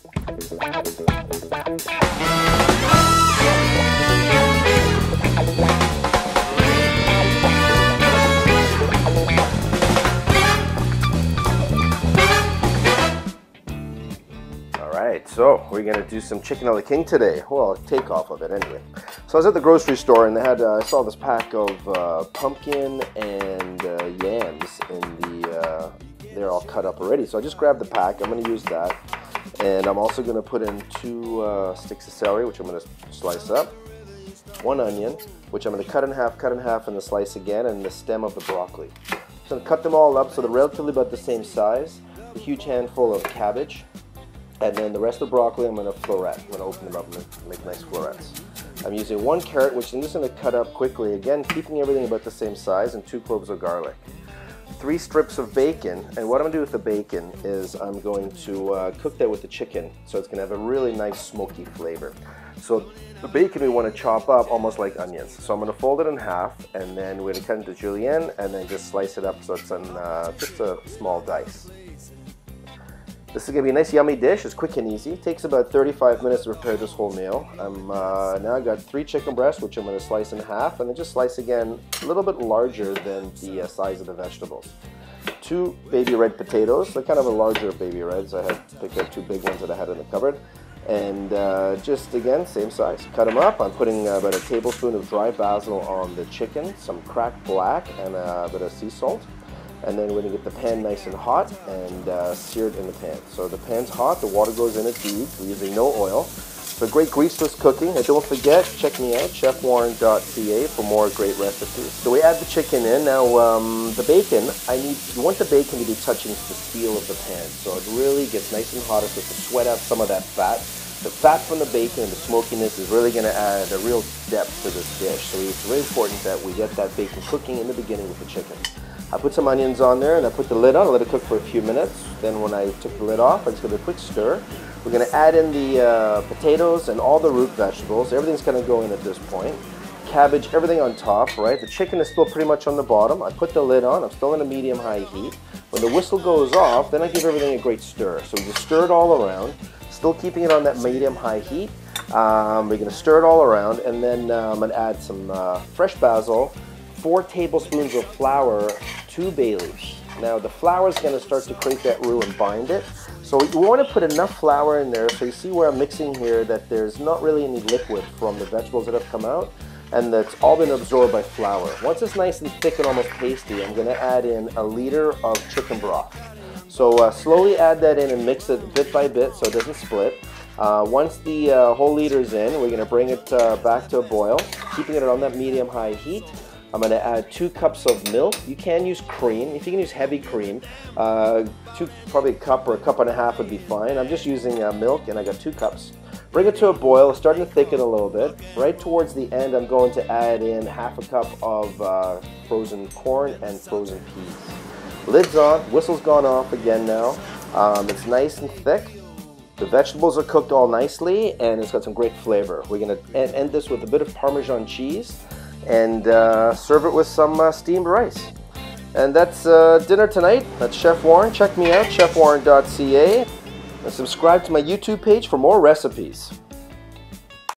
Alright, so we're going to do some chicken a la king today. Well, takeoff of it anyway. So I was at the grocery store and they had, I saw this pack of pumpkin and yams in the, they're all cut up already. So I just grabbed the pack. I'm going to use that. And I'm also going to put in 2 sticks of celery, which I'm going to slice up. 1 onion, which I'm going to cut in half, and then slice again, and the stem of the broccoli. So I'm going to cut them all up so they're relatively about the same size. A huge handful of cabbage. And then the rest of the broccoli I'm going to floret. I'm going to open them up and make nice florets. I'm using 1 carrot, which I'm just going to cut up quickly. Again, keeping everything about the same size, and 2 cloves of garlic. 3 strips of bacon, and what I'm going to do with the bacon is I'm going to cook that with the chicken, so it's going to have a really nice smoky flavor. So the bacon we want to chop up almost like onions. So I'm going to fold it in half, and then we're going to cut it into julienne, and then just slice it up so it's in just a small dice. This is going to be a nice yummy dish. It's quick and easy. It takes about 35 minutes to prepare this whole meal. Now I've got 3 chicken breasts, which I'm going to slice in half, and then just slice again a little bit larger than the size of the vegetables. 2 baby red potatoes. They're kind of a larger baby reds. I had picked up 2 big ones that I had in the cupboard. And just again, same size. Cut them up. I'm putting about a tablespoon of dry basil on the chicken, some cracked black, and a bit of sea salt. And then we're going to get the pan nice and hot and sear it in the pan. So the pan's hot, the water goes in, it's heat. We're using no oil. So great greaseless cooking. And don't forget, check me out, chefwarren.ca for more great recipes. So we add the chicken in. Now the bacon, you want the bacon to be touching the steel of the pan. So it really gets nice and hot, so to sweat out some of that fat. The fat from the bacon and the smokiness is really going to add a real depth to this dish. So it's really important that we get that bacon cooking in the beginning with the chicken. I put some onions on there and I put the lid on, let it cook for a few minutes. Then when I took the lid off, I just give it a quick stir. We're going to add in the potatoes and all the root vegetables. Everything's going to go in at this point. Cabbage, everything on top, right? The chicken is still pretty much on the bottom. I put the lid on, I'm still in a medium-high heat. When the whistle goes off, then I give everything a great stir. So we just stir it all around, still keeping it on that medium-high heat. We're going to stir it all around, and then I'm going to add some fresh basil, 4 tablespoons of flour, 2 bay leaves. Now the flour is going to start to create that roux and bind it. So we want to put enough flour in there so you see where I'm mixing here that there's not really any liquid from the vegetables that have come out, and that's all been absorbed by flour. Once it's nice and thick and almost pasty, I'm going to add in a liter of chicken broth. So slowly add that in and mix it bit by bit so it doesn't split. Once the whole liter's in, we're going to bring it back to a boil, keeping it on that medium-high heat. I'm going to add 2 cups of milk. You can use cream. If you can use heavy cream, probably a cup or a cup and a half would be fine. I'm just using milk, and I got 2 cups. Bring it to a boil. It's starting to thicken a little bit. Right towards the end, I'm going to add in half a cup of frozen corn and frozen peas. Lid's on. Whistle's gone off again now. It's nice and thick. The vegetables are cooked all nicely, and it's got some great flavor. We're going to end this with a bit of Parmesan cheese and serve it with some steamed rice. And that's dinner tonight. That's Chef Warren. Check me out, chefwarren.ca, and subscribe to my YouTube page for more recipes.